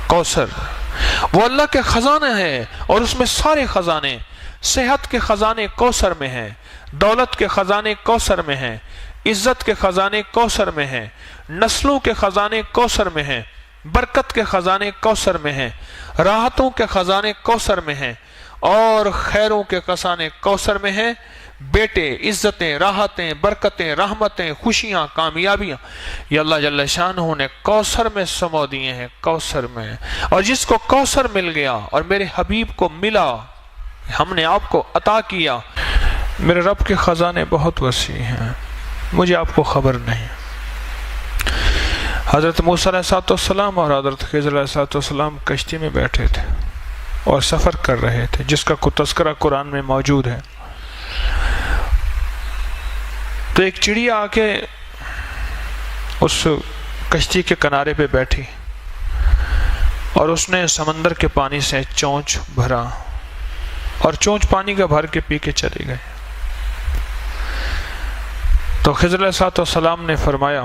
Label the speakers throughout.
Speaker 1: کوثر وہ اللہ کے خزانے ہیں، اور اس میں سارے خزانے، صحت کے خزانے کوثر میں ہیں، دولت کے خزانے کوثر میں ہیں، عزت کے خزانے کوثر میں ہیں، نسلوں کے خزانے کوثر میں ہیں، برکت کے خزانے کوثر میں ہیں، راحتوں کے خزانے کوثر میں ہیں، اور خیروں کے خزانے کوثر میں ہیں۔ بیٹے، عزتیں، راحتیں، برکتیں، رحمتیں، خوشیاں، کامیابیاں یہ اللہ جل شانہ نے کوثر میں سمو دیے ہیں، کوثر میں۔ اور جس کو کوثر مل گیا اور میرے حبیب کو ملا، ہم نے آپ کو عطا کیا۔ میرے رب کے خزانے بہت وسیع ہیں، مجھے آپ کو خبر نہیں۔ حضرت موسیٰ علیہ السلام اور حضرت خضر علیہ السلام کشتی میں بیٹھے تھے اور سفر کر رہے تھے، جس کا کوئی تذکرہ قرآن میں موجود ہے۔ تو ایک چڑیا آ کے اس کشتی کے کنارے پہ بیٹھی اور اس نے سمندر کے پانی سے چونچ بھرا، اور چونچ پانی کا بھر کے پی کے چلی گئی۔ تو خضر علیہ السلام نے فرمایا،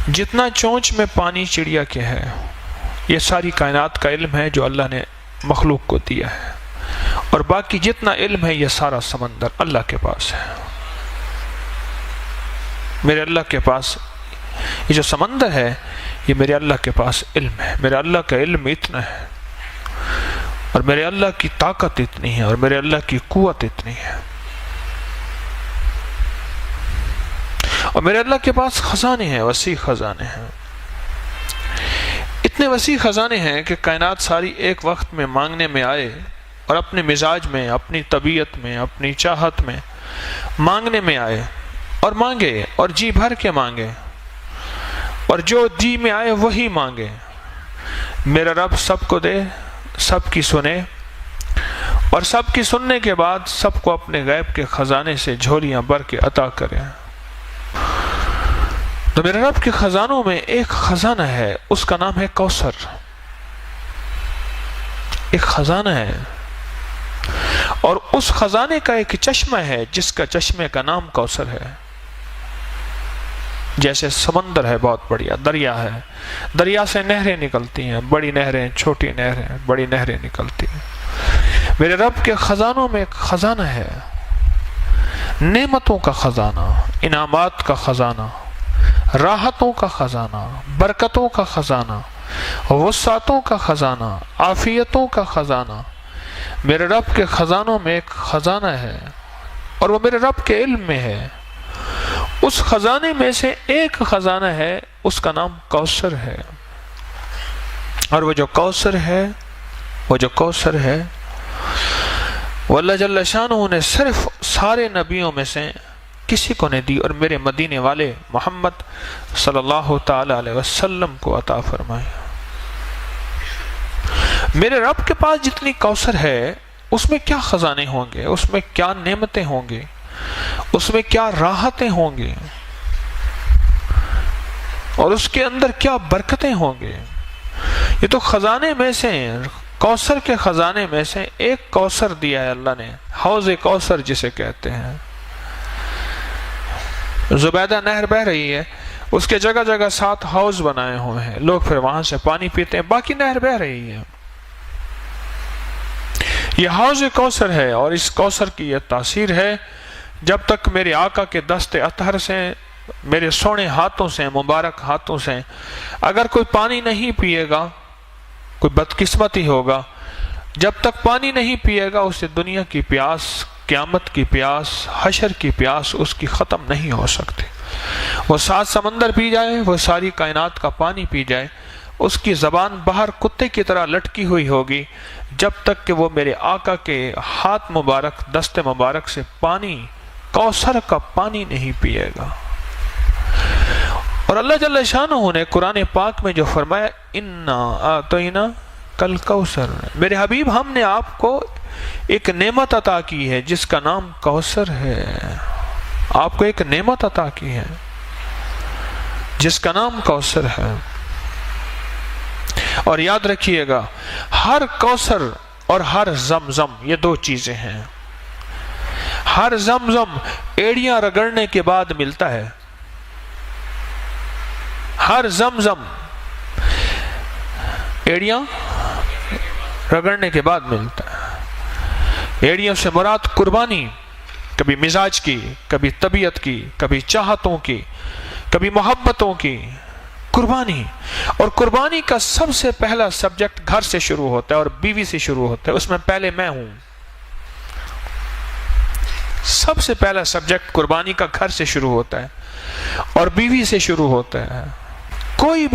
Speaker 1: جتنا چونچ میں پانی چڑیا کے ہے، یہ ساری کائنات کا علم ہے جو اللہ نے مخلوق کو دیا ہے، اور باقی جتنا علم ہے یہ سارا سمندر اللہ کے پاس ہے۔ میرے اللہ کے پاس یہ جو سمندر ہے، یہ میرے اللہ کے پاس علم ہے۔ میرے اللہ کا علم اتنا ہے، اور میرے اللہ کی طاقت اتنی ہے، اور میرے اللہ کی قوت اتنی ہے، اور میرے اللہ کے پاس خزانے ہیں، وسیع خزانے ہیں۔ اتنے وسیع خزانے ہیں کہ کائنات ساری ایک وقت میں مانگنے میں آئے، اور اپنے مزاج میں، اپنی طبیعت میں، اپنی چاہت میں مانگنے میں آئے، اور مانگے، اور جی بھر کے مانگے، اور جو جی میں آئے وہی مانگے۔ میرا رب سب کو دے، سب کی سنے، اور سب کی سننے کے بعد سب کو اپنے غیب کے خزانے سے جھولیاں بھر کے عطا کرے۔ تو میرے رب کے خزانوں میں ایک خزانہ ہے، اس کا نام ہے کوثر۔ ایک خزانہ ہے، اور اس خزانے کا ایک چشمہ ہے جس کا چشمے کا نام کوثر ہے۔ جیسے سمندر ہے، بہت بڑیا دریا ہے، دریا سے نہریں نکلتی ہیں، بڑی نہریں، چھوٹی نہریں، بڑی نہریں نکلتی ہیں۔ میرے رب کے خزانوں میں ایک خزانہ ہے، نعمتوں کا خزانہ، انعامات کا خزانہ، راحتوں کا خزانہ، برکتوں کا خزانہ، وسعتوں کا خزانہ، عافیتوں کا خزانہ۔ میرے رب کے خزانوں میں ایک خزانہ ہے، اور وہ میرے رب کے علم میں ہے۔ اس خزانے میں سے ایک خزانہ ہے، اس کا نام کوثر ہے۔ اور وہ جو کوثر ہے، وہ اللہ جل شانہ نے صرف سارے نبیوں میں سے کسی کو نہیں دی، اور میرے مدینے والے محمد صلی اللہ تعالی علیہ وسلم کو عطا فرمائی۔ میرے رب کے پاس جتنی کوثر ہے، اس میں کیا خزانے ہوں گے، اس میں کیا نعمتیں ہوں گی، اس میں کیا راحتیں ہوں گی، اور اس کے اندر کیا برکتیں ہوں گے۔ یہ تو خزانے میں سے، کوثر کے خزانے میں سے ایک کوثر دیا ہے اللہ نے، حوض کوثر جسے کہتے ہیں۔ زبیدہ نہر بہ رہی ہے، اس کے جگہ جگہ 7 حوض بنائے ہوئے ہیں، لوگ پھر وہاں سے پانی پیتے ہیں، باقی نہر بہ رہی ہے۔ یہ حوض کوثر ہے، اور اس کوثر کی یہ تاثیر ہے، جب تک میرے آقا کے دست اطہر سے، میرے سونے ہاتھوں سے، مبارک ہاتھوں سے اگر کوئی پانی نہیں پیے گا، کوئی بدقسمتی ہوگا، جب تک پانی نہیں پیے گا، اسے دنیا کی پیاس، قیامت کی پیاس، حشر کی پیاس اس کی ختم نہیں ہو سکتی۔ وہ 7 سمندر پی جائے، وہ ساری کائنات کا پانی پی جائے، اس کی زبان باہر کتے کی طرح لٹکی ہوئی ہوگی، جب تک کہ وہ میرے آقا کے ہاتھ مبارک، دست مبارک سے پانی، کوثر کا پانی نہیں پیے گا۔ اور اللہ جل شانہ نے قرآن پاک میں جو فرمایا، اِنَّا آتَيْنَا کل کوثر، میرے حبیب ہم نے آپ کو ایک نعمت عطا کی ہے جس کا نام کوثر ہے۔ آپ کو ایک نعمت عطا کی ہے جس کا نام کوثر ہے۔ اور یاد رکھیے گا، ہر کوثر اور ہر زمزم یہ 2 چیزیں ہیں۔ ہر زمزم ایڑیاں رگڑنے کے بعد ملتا ہے، ہر زمزم ایڑیاں رگڑنے کے بعد ملتا ہے۔ ایڑیوں سے مراد قربانی، کبھی مزاج کی، کبھی طبیعت کی، کبھی چاہتوں کی، کبھی محبتوں کی قربانی۔ اور قربانی کا سب سے پہلا سبجیکٹ گھر سے شروع ہوتا ہے اور بیوی سے شروع ہوتا ہے، اس میں پہلے میں ہوں۔ سب سے پہلا سبجیکٹ قربانی کا گھر سے شروع ہوتا ہے اور بیوی سے شروع ہوتا ہے۔ کوئی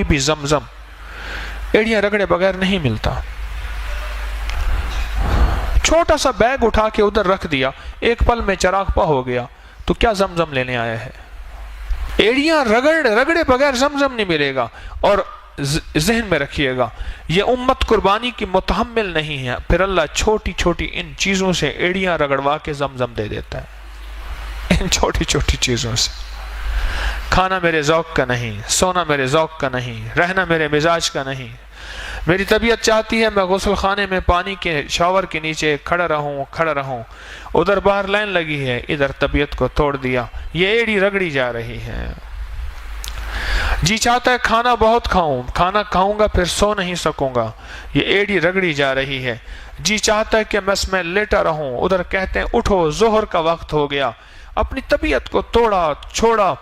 Speaker 1: بھی زمزم ایڑیاں رگڑے بغیر نہیں ملتا۔ چھوٹا سا بیگ اٹھا کے ادھر رکھ دیا، ایک پل میں چراغ پا ہو گیا، تو کیا زمزم لینے آیا ہے؟ ایڑیاں رگڑے بغیر زمزم نہیں ملے گا۔ اور ذہن میں رکھیے گا، یہ امت قربانی کی متحمل نہیں ہے، پھر اللہ چھوٹی چھوٹی ان چیزوں سے ایڑیاں رگڑوا کے زمزم دے دیتا ہے۔ ان چھوٹی چھوٹی چیزوں سے۔ کھانا میرے ذوق کا نہیں، سونا میرے ذوق کا نہیں، رہنا میرے مزاج کا نہیں۔ میری طبیعت چاہتی ہے میں غسل خانے میں پانی کے شاور کے نیچے کھڑا رہوں، ادھر باہر لائن لگی ہے، ادھر طبیعت کو توڑ دیا، یہ ایڑی رگڑی جا رہی ہے۔ جی چاہتا ہے کھانا بہت کھانا کھاؤں گا پھر سو نہیں سکوں گا، یہ ایڑی رگڑی جا رہی ہے۔ جی چاہتا ہے کہ بس میں لیٹا رہوں، ادھر کہتے ہیں اٹھو ظہر کا وقت ہو گیا، اپنی طبیعت کو چھوڑا،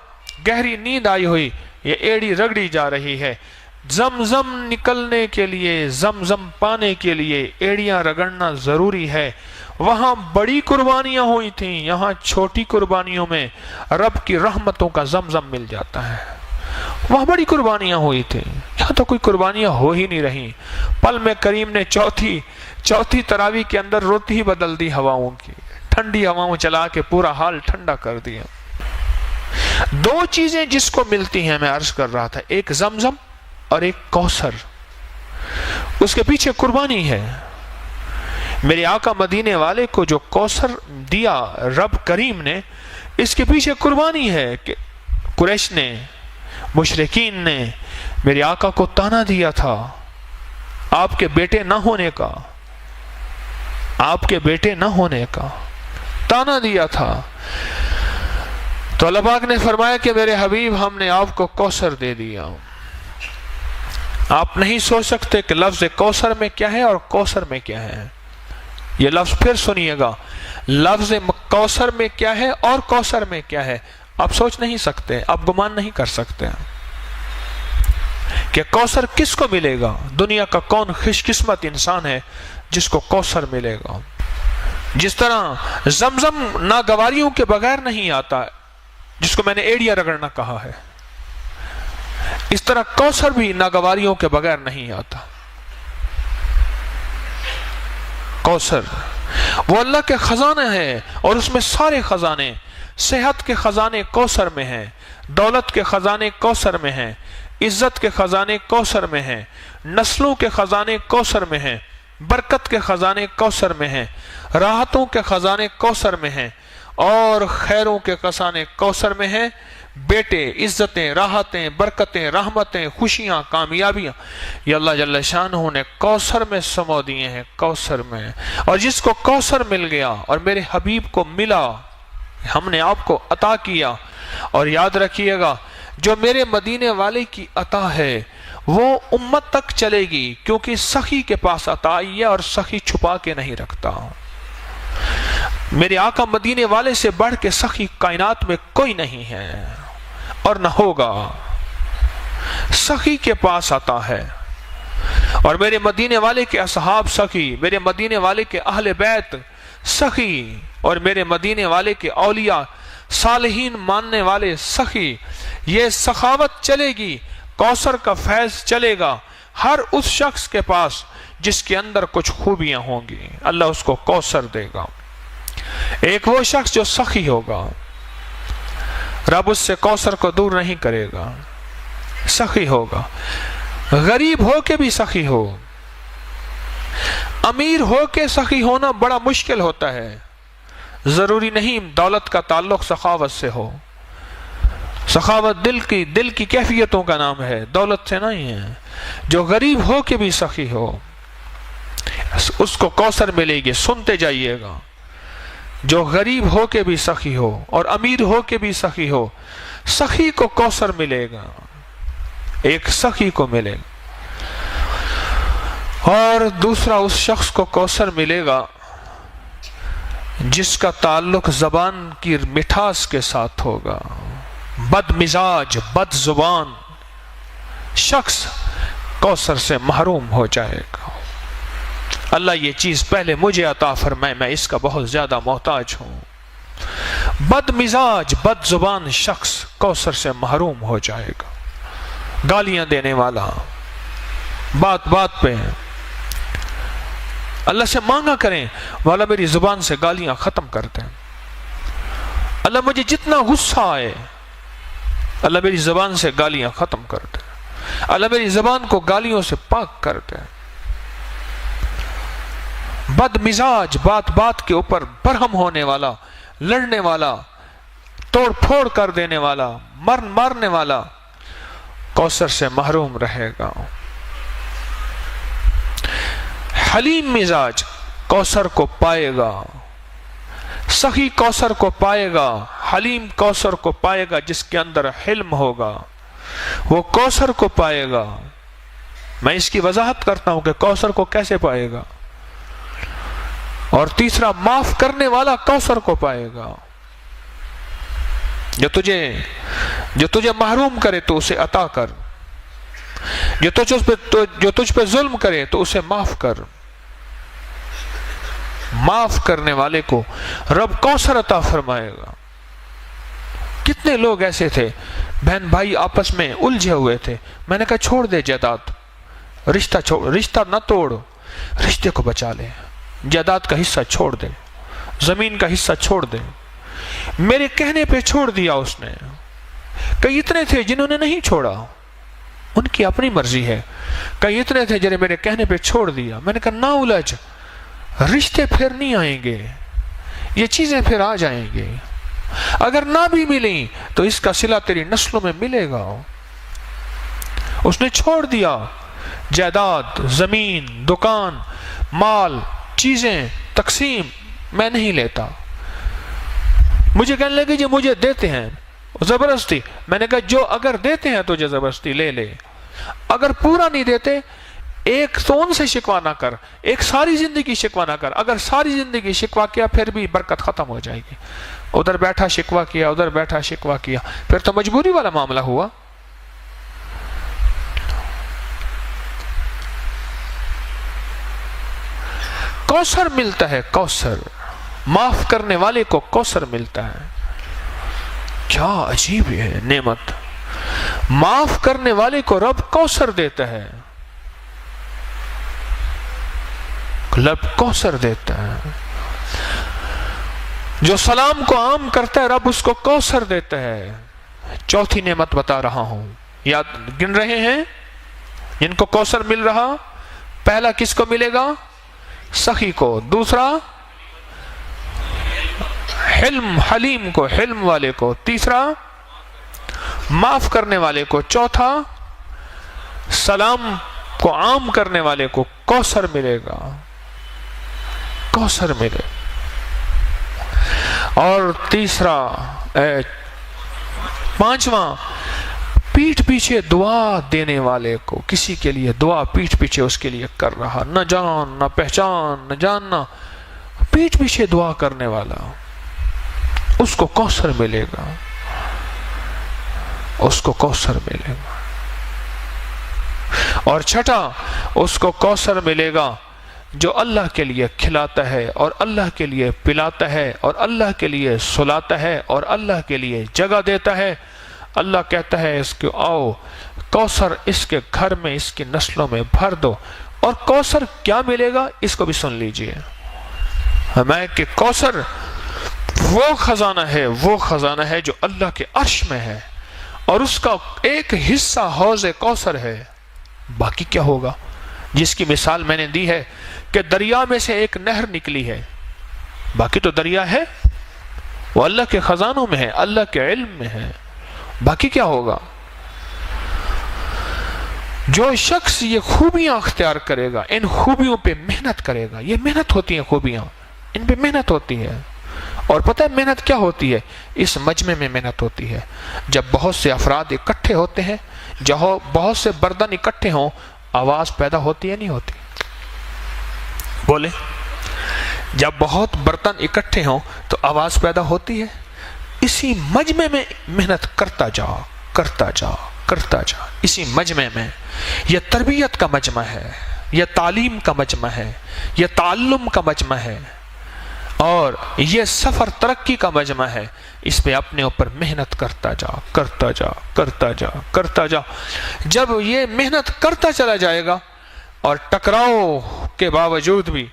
Speaker 1: گہری نیند آئی ہوئی، یہ ایڑی رگڑی جا رہی ہے۔ زمزم نکلنے کے لیے، زمزم پانے کے لیے ایڑیاں رگڑنا ضروری ہے۔ وہاں بڑی قربانیاں ہوئی تھیں، یہاں چھوٹی قربانیوں میں رب کی رحمتوں کا زمزم مل جاتا ہے۔ وہاں بڑی قربانیاں ہوئی تھیں، یہاں تو کوئی قربانیاں ہو ہی نہیں رہی۔ پل میں کریم نے چوتھی تراویح کے اندر روتی ہی بدل دی ہواؤں کی، ٹھنڈی ہواؤں چلا کے پورا حال ٹھنڈا کر دیا۔ دو چیزیں جس کو ملتی ہیں، میں عرض کر رہا تھا، ایک زمزم اور ایک کوثر، اس کے پیچھے قربانی ہے۔ میرے آقا مدینے والے کو جو کوثر دیا رب کریم نے، اس کے پیچھے قربانی ہے کہ قریش نے، مشرکین نے میرے آقا کو تانا دیا تھا آپ کے بیٹے نہ ہونے کا تانا دیا تھا، تو اللہ پاک نے فرمایا کہ میرے حبیب ہم نے آپ کو کوثر دے دیا۔ آپ نہیں سوچ سکتے کہ لفظ کوثر میں کیا ہے اور کوثر میں کیا ہے۔ یہ لفظ پھر سنیے گا، لفظ کوثر میں کیا ہے اور کوثر میں کیا ہے۔ آپ سوچ نہیں سکتے، آپ گمان نہیں کر سکتے کہ کوثر کس کو ملے گا۔ دنیا کا کون خوش قسمت انسان ہے جس کو کوثر ملے گا۔ جس طرح زمزم ناگواریوں کے بغیر نہیں آتا، جس کو میں نے ایڑیاں رگڑنا کہا ہے، اس طرح کوثر بھی ناگواریوں کے بغیر نہیں آتا۔ کوثر وہ اللہ کے خزانہ ہے، اور اس میں سارے خزانے، صحت کے خزانے کوثر میں ہیں، دولت کے خزانے کوثر میں ہیں، عزت کے خزانے کوثر میں ہیں، نسلوں کے خزانے کوثر میں ہیں، برکت کے خزانے کوثر میں ہیں، راحتوں کے خزانے کوثر میں ہیں، اور خیروں کے خزانے کوثر میں ہیں۔ بیٹے، عزتیں، راحتیں، برکتیں، رحمتیں، خوشیاں، کامیابیاں، یہ اللہ جل شانہ نے کوثر میں سمو دیے ہیں، کوثر میں۔ اور جس کو کوثر مل گیا اور میرے حبیب کو ملا، ہم نے آپ کو عطا کیا۔ اور یاد رکھیے گا، جو میرے مدینے والے کی عطا ہے وہ امت تک چلے گی، کیونکہ سخی کے پاس عطا آئی ہے اور سخی چھپا کے نہیں رکھتا۔ میرے آقا مدینے والے سے بڑھ کے سخی کائنات میں کوئی نہیں ہے اور نہ ہوگا۔ سخی کے پاس عطا ہے، اور میرے مدینے والے کے اصحاب سخی، میرے مدینے والے کے اہل بیت سخی، اور میرے مدینے والے کے اولیاء صالحین ماننے والے سخی۔ یہ سخاوت چلے گی، کوثر کا فیض چلے گا ہر اس شخص کے پاس جس کے اندر کچھ خوبیاں ہوں گی، اللہ اس کو کوثر دے گا۔ ایک وہ شخص جو سخی ہوگا، رب اس سے کوثر کو دور نہیں کرے گا، سخی ہوگا۔ غریب ہو کے بھی سخی ہو، امیر ہو کے سخی ہونا بڑا مشکل ہوتا ہے۔ ضروری نہیں دولت کا تعلق سخاوت سے ہو، سخاوت دل کی کیفیتوں کا نام ہے، دولت سے نہیں ہے۔ جو غریب ہو کے بھی سخی ہو اس کو کوثر ملے گی، سنتے جائیے گا۔ جو غریب ہو کے بھی سخی ہو اور امیر ہو کے بھی سخی ہو، سخی کو کوثر ملے گا، ایک سخی کو ملے گا۔ اور دوسرا اس شخص کو کوثر ملے گا جس کا تعلق زبان کی مٹھاس کے ساتھ ہوگا. بد مزاج، بد زبان شخص کوثر سے محروم ہو جائے گا. اللہ یہ چیز پہلے مجھے عطا فرمائے، میں اس کا بہت زیادہ محتاج ہوں. بد مزاج، بد زبان شخص کوثر سے محروم ہو جائے گا. گالیاں دینے والا، بات بات پہ اللہ سے مانگا کریں، والا میری زبان سے گالیاں ختم کر دیں. اللہ مجھے جتنا غصہ آئے، اللہ میری زبان سے گالیاں ختم کر دے. اللہ میری زبان کو گالیوں سے پاک کر دے. بد مزاج، بات بات کے اوپر برہم ہونے والا، لڑنے والا، توڑ پھوڑ کر دینے والا، مارنے والا کوثر سے محروم رہے گا. حلیم مزاج کوثر کو پائے گا، سخی کوثر کو پائے گا، حلیم کوثر کو پائے گا. جس کے اندر حلم ہوگا وہ کوثر کو پائے گا. میں اس کی وضاحت کرتا ہوں کہ کوثر کو کیسے پائے گا. اور تیسرا، معاف کرنے والا کوثر کو پائے گا. جو تجھے محروم کرے تو اسے عطا کر، جو تجھ پہ ظلم کرے تو اسے معاف کر. معاف کرنے والے کو رب کوثر عطا فرمائے گا. کتنے لوگ ایسے تھے، بہن بھائی آپس میں الجھے ہوئے تھے، میں نے کہا چھوڑ دے جائیداد، رشتہ نہ توڑ، رشتے کو بچا لے، جائیداد کا حصہ چھوڑ دے، زمین کا حصہ چھوڑ دے. میرے کہنے پہ چھوڑ دیا اس نے. کئی اتنے تھے جنہوں نے نہیں چھوڑا، ان کی اپنی مرضی ہے. کئی اتنے تھے جنہیں میرے کہنے پہ چھوڑ دیا. میں نے کہا نہ الجھ، رشتے پھر نہیں آئیں گے، یہ چیزیں پھر آ جائیں گے. اگر نہ بھی ملیں تو اس کا صلہ تیری نسلوں میں ملے گا. اس نے چھوڑ دیا جائیداد، زمین، دکان، مال، چیزیں، تقسیم میں نہیں لیتا. مجھے کہنے لگے جی مجھے دیتے ہیں زبردستی. میں نے کہا جو اگر دیتے ہیں تجھے زبردستی لے لے، اگر پورا نہیں دیتے ایک تو ان سے شکوا نہ کر، ایک ساری زندگی شکوا نہ کر. اگر ساری زندگی شکوا کیا پھر بھی برکت ختم ہو جائے گی. ادھر بیٹھا شکوا کیا، ادھر بیٹھا شکوا کیا، پھر تو مجبوری والا معاملہ ہوا. کوثر ملتا ہے، کوثر معاف کرنے والے کو کوثر ملتا ہے. کیا عجیب ہے نعمت. معاف کرنے والے کو رب کوثر دیتا ہے، رب کوثر دیتا ہے. جو سلام کو عام کرتا ہے رب اس کو کوثر دیتا ہے. چوتھی نعمت بتا رہا ہوں، یاد گن رہے ہیں جن کو کوثر مل رہا. پہلا کس کو ملے گا؟ سخی کو. دوسرا حلم، حلیم کو، حلم والے کو. تیسرا معاف کرنے والے کو. چوتھا سلام کو عام کرنے والے کو کوثر ملے گا، کوثر ملے. اور تیسرا پانچواں، پیٹھ پیچھے دعا دینے والے کو. کسی کے لیے دعا پیٹھ پیچھے اس کے لیے کر رہا، نہ جان نہ پہچان نہ جاننا، پیٹھ پیچھے دعا کرنے والا، اس کو کوثر ملے گا، اس کو کوثر ملے گا. اور چھٹا، اس کو کوثر ملے گا جو اللہ کے لیے کھلاتا ہے اور اللہ کے لیے پلاتا ہے اور اللہ کے لیے سلاتا ہے اور اللہ کے لیے جگہ دیتا ہے. اللہ کہتا ہے اس کو آؤ کوثر اس کے گھر میں، اس کی نسلوں میں بھر دو. اور کوثر کیا ملے گا اس کو بھی سن لیجئے. ہمیں کہ کوثر وہ خزانہ ہے جو اللہ کے عرش میں ہے، اور اس کا ایک حصہ حوض کوثر ہے. باقی کیا ہوگا؟ جس کی مثال میں نے دی ہے کہ دریا میں سے ایک نہر نکلی ہے، باقی تو دریا ہے، وہ اللہ کے خزانوں میں ہے، اللہ کے علم میں ہے. باقی کیا ہوگا؟ جو شخص یہ خوبیاں اختیار کرے گا، ان خوبیوں پہ محنت کرے گا. یہ محنت ہوتی ہیں خوبیاں، ان پہ محنت ہوتی ہے. اور پتہ ہے محنت کیا ہوتی ہے؟ اس مجمع میں محنت ہوتی ہے. جب بہت سے افراد اکٹھے ہوتے ہیں، جہاں بہت سے بردن اکٹھے ہوں، آواز پیدا ہوتی ہے نہیں ہوتی؟ بولے جب بہت برتن اکٹھے ہوں تو آواز پیدا ہوتی ہے. اسی مجمع میں محنت کرتا جا کرتا جا کرتا جا. اسی مجمع میں یہ تربیت کا مجمع ہے، یہ تعلیم کا مجمع ہے، یہ تعلم کا مجمع ہے، اور یہ سفر ترقی کا مجمع ہے. اس پہ اپنے اوپر محنت کرتا جا کرتا جا کرتا جا کرتا جا. جب یہ محنت کرتا چلا جائے گا اور ٹکراؤ کے باوجود بھی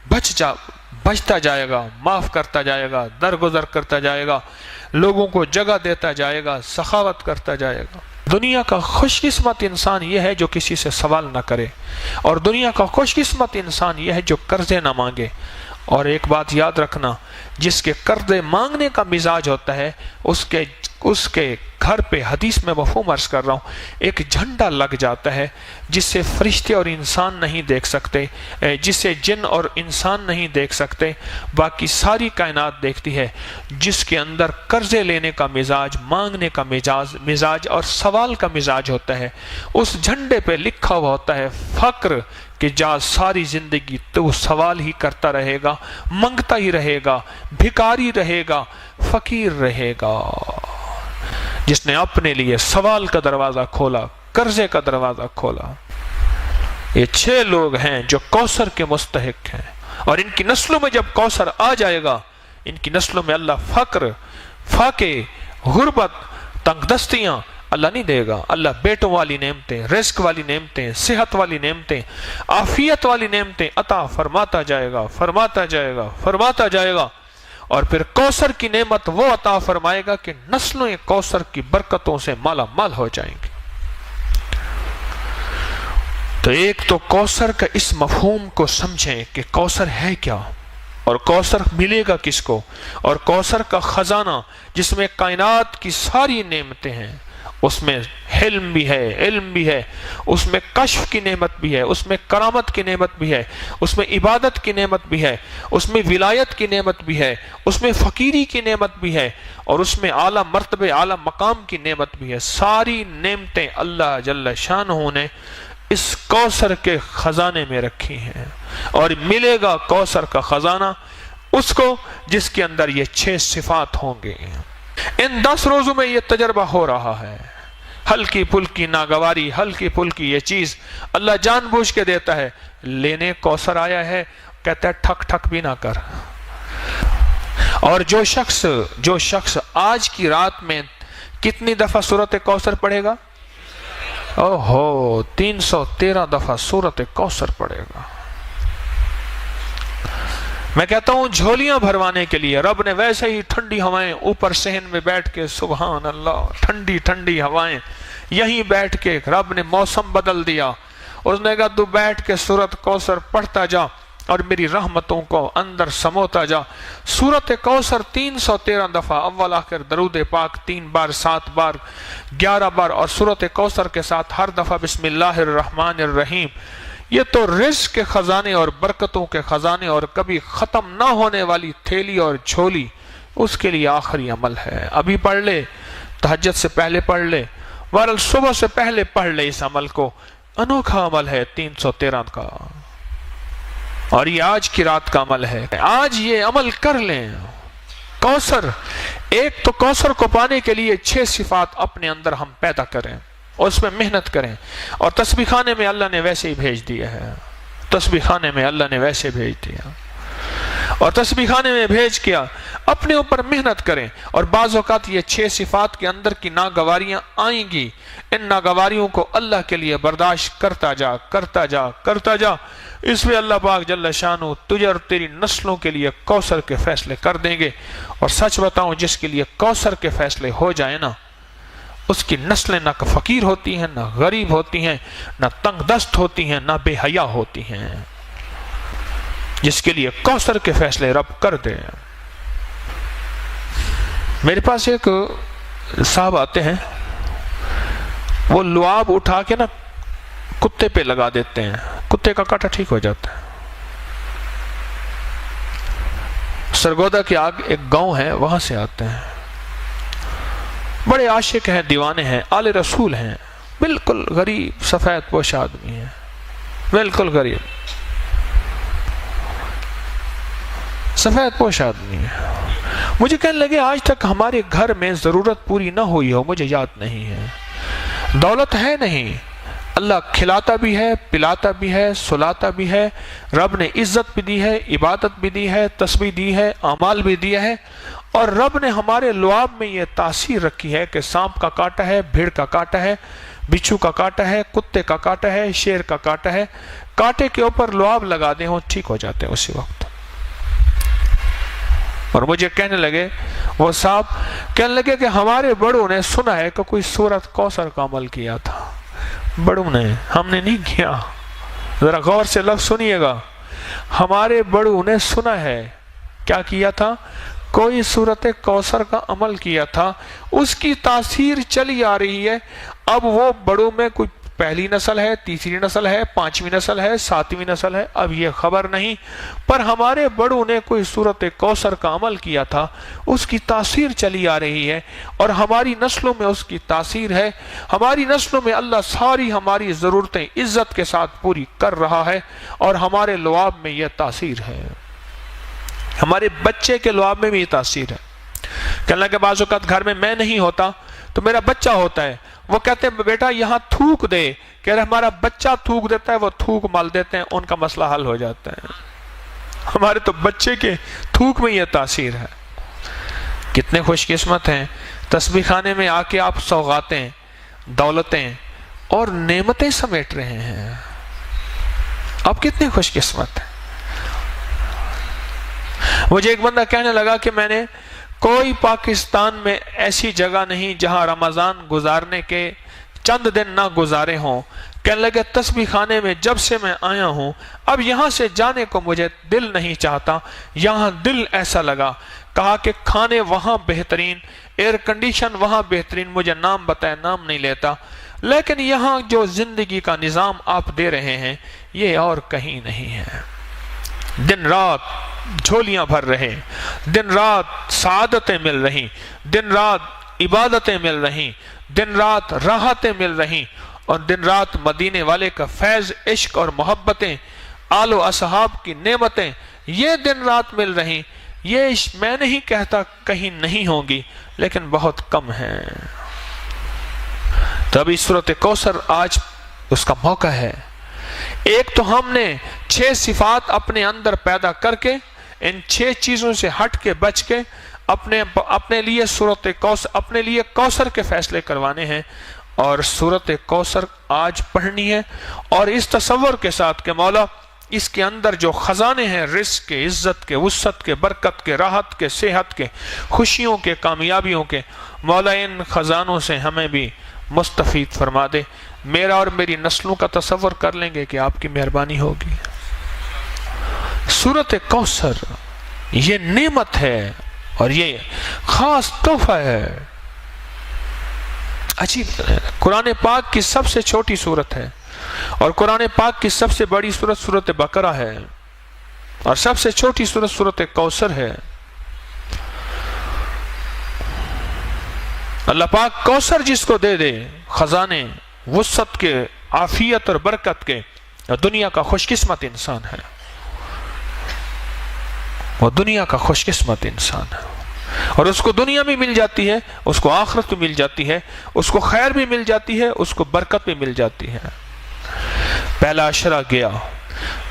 Speaker 1: بچتا جائے گا، معاف کرتا جائے گا، درگزر کرتا جائے گا، لوگوں کو جگہ دیتا جائے گا، سخاوت کرتا جائے گا. دنیا کا خوش قسمت انسان یہ ہے جو کسی سے سوال نہ کرے، اور دنیا کا خوش قسمت انسان یہ ہے جو قرضے نہ مانگے. اور ایک بات یاد رکھنا، جس کے قرضے مانگنے کا مزاج ہوتا ہے اس کے گھر پہ، حدیث میں مفہوم عرض کر رہا ہوں، ایک جھنڈا لگ جاتا ہے جسے فرشتے اور انسان نہیں دیکھ سکتے، جسے جن اور انسان نہیں دیکھ سکتے، باقی ساری کائنات دیکھتی ہے. جس کے اندر قرضے لینے کا مزاج، مانگنے کا مزاج اور سوال کا مزاج ہوتا ہے، اس جھنڈے پہ لکھا ہوا ہوتا ہے فقر، کہ جا ساری زندگی تو سوال ہی کرتا رہے گا، منگتا ہی رہے گا، بھکاری رہے گا، فقیر رہے گا. جس نے اپنے لیے سوال کا دروازہ کھولا، قرضے کا دروازہ کھولا. یہ 6 لوگ ہیں جو کوثر کے مستحق ہیں، اور ان کی نسلوں میں جب کوثر آ جائے گا، ان کی نسلوں میں اللہ فقر، فاقے، غربت، تنگ دستیاں اللہ نہیں دے گا. اللہ بیٹوں والی نعمتیں، رزق والی نعمتیں، صحت والی نعمتیں، عافیت والی نعمتیں عطا فرماتا جائے گا، فرماتا جائے گا، فرماتا جائے گا. اور پھر کوثر کی نعمت وہ عطا فرمائے گا کہ نسلوں کوثر کی برکتوں سے مالا مال ہو جائیں گے. تو ایک تو کوثر کا اس مفہوم کو سمجھیں کہ کوثر ہے کیا، اور کوثر ملے گا کس کو، اور کوثر کا خزانہ جس میں کائنات کی ساری نعمتیں ہیں، اس میں حلم بھی ہے، علم بھی ہے، اس میں کشف کی نعمت بھی ہے، اس میں کرامت کی نعمت بھی ہے، اس میں عبادت کی نعمت بھی ہے، اس میں ولایت کی نعمت بھی ہے، اس میں فقیری کی نعمت بھی ہے، اور اس میں اعلیٰ مرتبے، اعلیٰ مقام کی نعمت بھی ہے. ساری نعمتیں اللہ جل شانہ نے اس کوثر کے خزانے میں رکھی ہیں. اور ملے گا کوثر کا خزانہ اس کو جس کے اندر یہ 6 صفات ہوں گے. ان 10 روزوں میں یہ تجربہ ہو رہا ہے. ہلکی پھلکی ناگواری، ہلکی پھلکی یہ چیز اللہ جان بوجھ کے دیتا ہے. لینے کوثر آیا ہے، کہتا ہے ٹھک ٹھک بھی نہ کر. اور جو شخص آج کی رات میں کتنی دفعہ سورۃ کوثر پڑھے گا؟ 313 دفعہ سورۃ کوثر پڑھے گا. میں کہتا ہوں جھولیاں بھروانے کے لیے رب نے ویسے ہی ٹھنڈی ہوائیں اوپر صحن میں بیٹھ کے، سبحان اللہ، ٹھنڈی ٹھنڈی ہوائیں یہیں بیٹھ کے رب نے موسم بدل دیا. اس نے کہا تو بیٹھ کے سورۃ کوثر پڑھتا جا اور میری رحمتوں کو اندر سموتا جا. سورۃ کوثر 313 دفعہ، اول آخر درود پاک 3 بار، 7 بار، 11 بار، اور سورۃ کوثر کے ساتھ ہر دفعہ بسم اللہ الرحمن الرحیم. یہ تو رزق کے خزانے اور برکتوں کے خزانے اور کبھی ختم نہ ہونے والی تھیلی اور جھولی، اس کے لیے آخری عمل ہے. ابھی پڑھ لے، تہجد سے پہلے پڑھ لے، بہرحال صبح سے پہلے پڑھ لے. اس عمل کو انوکھا عمل ہے 313 کا، اور یہ آج کی رات کا عمل ہے. آج یہ عمل کر لیں. کوثر، ایک تو کوثر کو پانے کے لیے 6 صفات اپنے اندر ہم پیدا کریں اور اس میں محنت کریں. اور تسبیح خانے میں اللہ نے ویسے ہی بھیج دیا ہے. تسبیح خانے میں اللہ نے ویسے بھیج دیا، اور تسبیح خانے میں بھیج کیا اپنے اوپر محنت کریں. اور بعض اوقات یہ 6 صفات کے اندر کی ناگواریاں آئیں گی. ان ناگواریوں کو اللہ کے لیے برداشت کرتا جا کرتا جا کرتا جا. اس میں اللہ پاک جل شانہ تجھے اور تیری نسلوں کے لیے کوثر کے فیصلے کر دیں گے. اور سچ بتاؤں، جس کے لیے کوثر کے فیصلے ہو جائیں نا، اس کی نسلیں نہ فقیر ہوتی ہیں، نہ غریب ہوتی ہیں، نہ تنگ دست ہوتی ہیں، نہ بے حیا ہوتی ہیں. جس کے لیے کوثر کے فیصلے رب کر دے. میرے پاس ایک صاحب آتے ہیں، وہ لعاب اٹھا کے نا کتے پہ لگا دیتے ہیں، کتے کا کاٹا ٹھیک ہو جاتا ہے. سرگودا کے آگ ایک گاؤں ہے، وہاں سے آتے ہیں. بڑے عاشق ہیں، دیوانے ہیں، آل رسول ہیں، بالکل غریب سفید پوش آدمی ہیں، بالکل غریب. سفید پوش آدمی ہے. مجھے کہنے لگے آج تک ہمارے گھر میں ضرورت پوری نہ ہوئی ہو مجھے یاد نہیں ہے. دولت ہے نہیں، اللہ کھلاتا بھی ہے، پلاتا بھی ہے، سلاتا بھی ہے. رب نے عزت بھی دی ہے، عبادت بھی دی ہے، تسبیح دی ہے، اعمال بھی دیا ہے. اور رب نے ہمارے لعاب میں یہ تاثیر رکھی ہے کہ سانپ کا کاٹا ہے، بھیڑ کا کاٹا ہے، بچھو کا کاٹا ہے، کتے کا کاٹا ہے، شیر کا کاٹا ہے، کاٹے کے اوپر لعاب لگا دیں وہ ٹھیک ہو جاتے ہیں اسی وقت. اور مجھے کہنے لگے وہ صاحب کہنے لگے کہ ہمارے بڑوں نے سنا ہے کہ کوئی سورت کوثر کا عمل کیا تھا. بڑوں نے، ہم نے نہیں کیا. ذرا غور سے لفظ سنیے گا. ہمارے بڑوں نے سنا ہے کیا کیا تھا، کوئی سورت کوثر کا عمل کیا تھا، اس کی تاثیر چلی آ رہی ہے. اب وہ بڑوں میں کوئی پہلی نسل ہے، تیسری نسل ہے، پانچویں نسل ہے، ساتویں نسل ہے، اب یہ خبر نہیں، پر ہمارے بڑوں نے کوئی سورت کوثر کا عمل کیا تھا، اس کی تاثیر چلی آ رہی ہے اور ہماری نسلوں میں اس کی تاثیر ہے. ہماری نسلوں میں اللہ ساری ہماری ضرورتیں عزت کے ساتھ پوری کر رہا ہے اور ہمارے لعاب میں یہ تاثیر ہے، ہمارے بچے کے لعاب میں بھی یہ تاثیر ہے. کہ اللہ کے بعض اوقات گھر میں میں نہیں ہوتا تو میرا بچہ ہوتا ہے، وہ کہتے ہیں بیٹا یہاں تھوک دے، کہ ہمارا بچہ تھوک دیتا ہے، وہ تھوک مال دیتے ہیں، ان کا مسئلہ حل ہو جاتا ہے. ہمارے تو بچے کے تھوک میں یہ تاثیر ہے. کتنے خوش قسمت ہیں، تسبیح خانے میں آ کے آپ سوغاتیں، دولتیں اور نعمتیں سمیٹ رہے ہیں. آپ کتنے خوش قسمت ہیں. مجھے ایک بندہ کہنے لگا کہ میں نے کوئی پاکستان میں ایسی جگہ نہیں جہاں رمضان گزارنے کے چند دن نہ گزارے ہوں. کہنے لگے تسبیح خانے میں جب سے میں آیا ہوں اب یہاں سے جانے کو مجھے دل نہیں چاہتا، یہاں دل ایسا لگا. کہا کہ کھانے وہاں بہترین، ایئر کنڈیشن وہاں بہترین، مجھے نام بتائے نام نہیں لیتا، لیکن یہاں جو زندگی کا نظام آپ دے رہے ہیں یہ اور کہیں نہیں ہے. دن رات جھولیاں بھر رہے، دن رات سعادتیں مل رہی، دن رات عبادتیں مل رہی، دن رات راحتیں مل رہی، اور دن رات مدینے والے کا فیض، عشق اور محبتیں، آل و اصحاب کی نعمتیں یہ دن رات مل رہی. یہ میں نہیں کہتا کہیں نہیں ہوں گی لیکن بہت کم ہیں. تبھی سورت کوثر آج اس کا موقع ہے. ایک تو ہم نے 6 صفات اپنے اندر پیدا کر کے ان 6 چیزوں سے ہٹ کے بچ کے اپنے لیے سورت کوثر، اپنے لیے کوثر کے فیصلے کروانے ہیں اور سورت کوثر آج پڑھنی ہے، اور اس تصور کے ساتھ کہ مولا اس کے اندر جو خزانے ہیں رزق کے، عزت کے، وسعت کے، برکت کے، راحت کے، صحت کے، خوشیوں کے، کامیابیوں کے، مولا ان خزانوں سے ہمیں بھی مستفید فرما دے. میرا اور میری نسلوں کا تصور کر لیں گے کہ آپ کی مہربانی ہوگی. سورت کوثر یہ نعمت ہے اور یہ خاص تحفہ ہے. عجیب، قرآن پاک کی سب سے چھوٹی سورت ہے اور قرآن پاک کی سب سے بڑی سورت سورت بقرہ ہے اور سب سے چھوٹی سورت سورت کوثر ہے. اللہ پاک کوثر جس کو دے دے، خزانے وسعت کے، عافیت اور برکت کے، دنیا کا خوش قسمت انسان ہے. وہ دنیا کا خوش قسمت انسان ہے اور اس کو دنیا بھی مل جاتی ہے، اس کو آخرت بھی مل جاتی ہے، اس کو خیر بھی مل جاتی ہے، اس کو برکت بھی مل جاتی ہے. پہلا عشرہ گیا،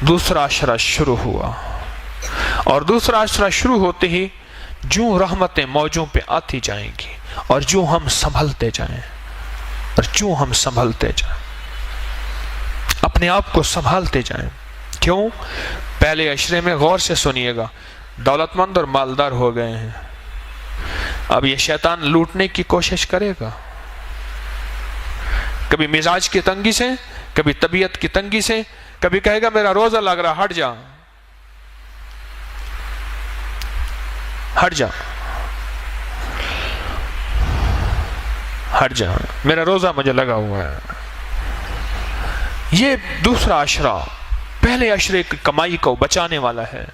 Speaker 1: دوسرا عشرہ شروع ہوا اور دوسرا عشرہ شروع ہوتے ہی جو رحمتیں موجوں پہ آتی جائیں گی اور جو ہم سنبھلتے جائیں اور جو ہم سنبھلتے جائیں، اپنے آپ کو سنبھالتے جائیں. کیوں؟ پہلے عشرے میں غور سے سنیے گا، دولت مند اور مالدار ہو گئے ہیں. اب یہ شیطان لوٹنے کی کوشش کرے گا، کبھی مزاج کی تنگی سے، کبھی طبیعت کی تنگی سے، کبھی کہے گا میرا روزہ لگ رہا، ہٹ جا ہٹ جا ہٹ جا، میرا روزہ مجھے لگا ہوا ہے. یہ دوسرا عشرہ پہلے عشرے کی کمائی کو بچانے والا ہے،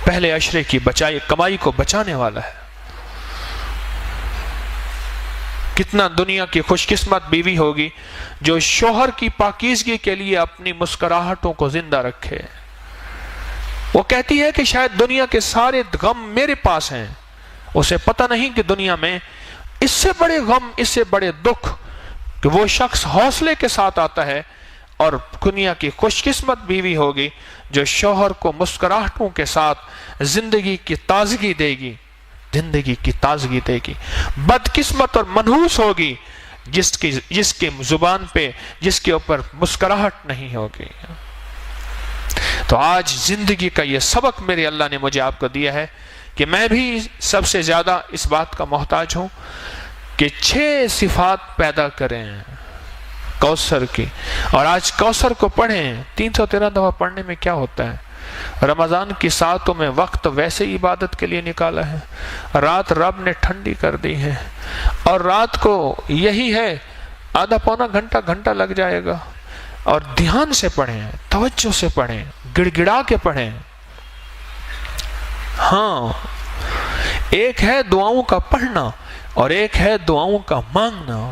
Speaker 1: پہلے عشرے کی کمائی کو بچانے والا ہے. کتنا دنیا کی خوش قسمت بیوی ہوگی جو شوہر کی پاکیزگی کے لیے اپنی مسکراہٹوں کو زندہ رکھے، وہ کہتی ہے کہ شاید دنیا کے سارے غم میرے پاس ہیں، اسے پتہ نہیں کہ دنیا میں اس سے بڑے غم، اس سے بڑے دکھ کہ وہ شخص حوصلے کے ساتھ آتا ہے، اور دنیا کی خوش قسمت بیوی ہوگی جو شوہر کو مسکراہٹوں کے ساتھ زندگی کی تازگی دے گی، زندگی کی تازگی دے گی۔ بدقسمت اور منحوس ہوگی جس کی زبان پہ، جس کے اوپر مسکراہٹ نہیں ہوگی۔ تو آج زندگی کا یہ سبق میرے اللہ نے مجھے آپ کو دیا ہے کہ میں بھی سب سے زیادہ اس بات کا محتاج ہوں کہ 6 صفات پیدا کریں کوثر کی، اور آج کوثر کو پڑھیں۔ 313 دفعہ پڑھنے میں کیا ہوتا ہے؟ رمضان کی ساعتوں میں وقت ویسے ہی عبادت کے لیے نکالا ہے، رات رب نے ٹھنڈی کر دی ہے، اور رات کو یہی ہے آدھا پونا گھنٹہ لگ جائے گا، اور دھیان سے پڑھیں، توجہ سے پڑھیں، گڑ گڑا کے پڑھیں۔ ہاں، ایک ہے دعاؤں کا پڑھنا اور ایک ہے دعاؤں کا مانگنا۔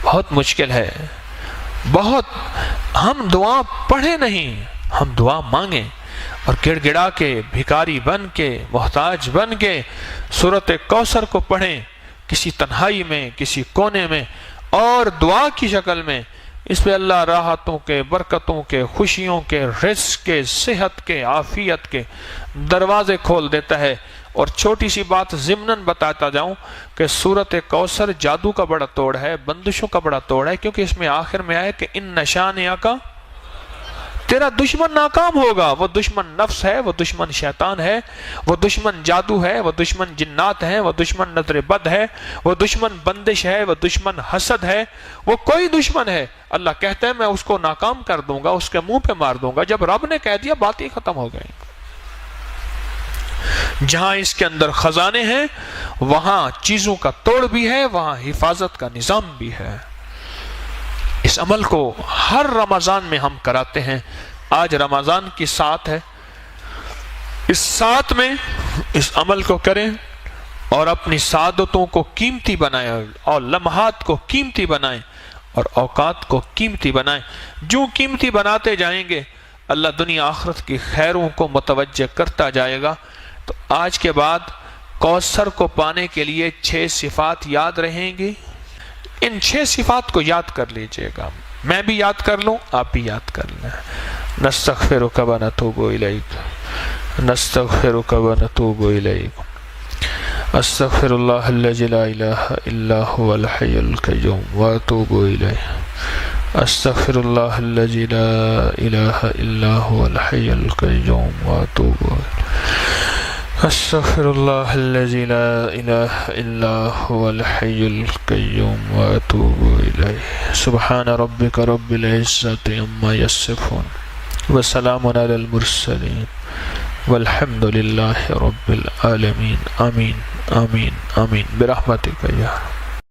Speaker 1: بہت مشکل ہے، بہت۔ ہم دعا پڑھیں نہیں، ہم دعا مانگیں، اور گڑ گڑا کے، بھکاری بن کے، محتاج بن کے سورۃ کوثر کو پڑھیں، کسی تنہائی میں، کسی کونے میں، اور دعا کی شکل میں۔ اس پہ اللہ راحتوں کے، برکتوں کے، خوشیوں کے، رزق کے، صحت کے، عافیت کے دروازے کھول دیتا ہے۔ اور چھوٹی سی بات ضمناً بتاتا جاؤں کہ سورۃ کوثر جادو کا بڑا توڑ ہے، بندشوں کا بڑا توڑ ہے، کیونکہ اس میں آخر میں آئے کہ ان نشانیہ کا، تیرا دشمن ناکام ہوگا۔ وہ دشمن نفس ہے، وہ دشمن شیطان ہے، وہ دشمن جادو ہے، وہ دشمن جنات ہے، وہ دشمن نظر بد ہے، وہ دشمن بندش ہے، وہ دشمن حسد ہے، وہ کوئی دشمن ہے۔ اللہ کہتا ہے میں اس کو ناکام کر دوں گا، اس کے منہ پہ مار دوں گا۔ جب رب نے کہہ دیا بات ہی ختم ہو گئی۔ جہاں اس کے اندر خزانے ہیں وہاں چیزوں کا توڑ بھی ہے، وہاں حفاظت کا نظام بھی ہے۔ اس عمل کو ہر رمضان میں ہم کراتے ہیں۔ آج رمضان کی سات ہے، اس سات میں اس عمل کو کریں اور اپنی سعادتوں کو قیمتی بنائیں، اور لمحات کو قیمتی بنائیں، اور اوقات کو قیمتی بنائیں۔ جو قیمتی بناتے جائیں گے اللہ دنیا آخرت کی خیروں کو متوجہ کرتا جائے گا۔ تو آج کے بعد کوثر کو پانے کے لیے 6 صفات یاد رہیں گی۔ ان 6 صفات کو یاد کر لیجئے گا، میں بھی یاد کر لوں، آپ بھی یاد کر لیں۔ نستغفرک و نتوب الیک، نستغفرک و نتوب الیک، استغفر اللہ الذی لا الہ الا هو الحی القیوم واتوب الیہ، استغفر اللہ الذی لا الہ الا هو الحی القیوم واتوب الیہ، استغفر اللہ الذی لا الہ الا هو الحی القیوم واتوب الیہ۔ سبحان ربک رب العزت عما یصفون وسلام علی المرسلین والحمد للہ رب العالمین۔ آمین آمین آمین برحمتک یا رب۔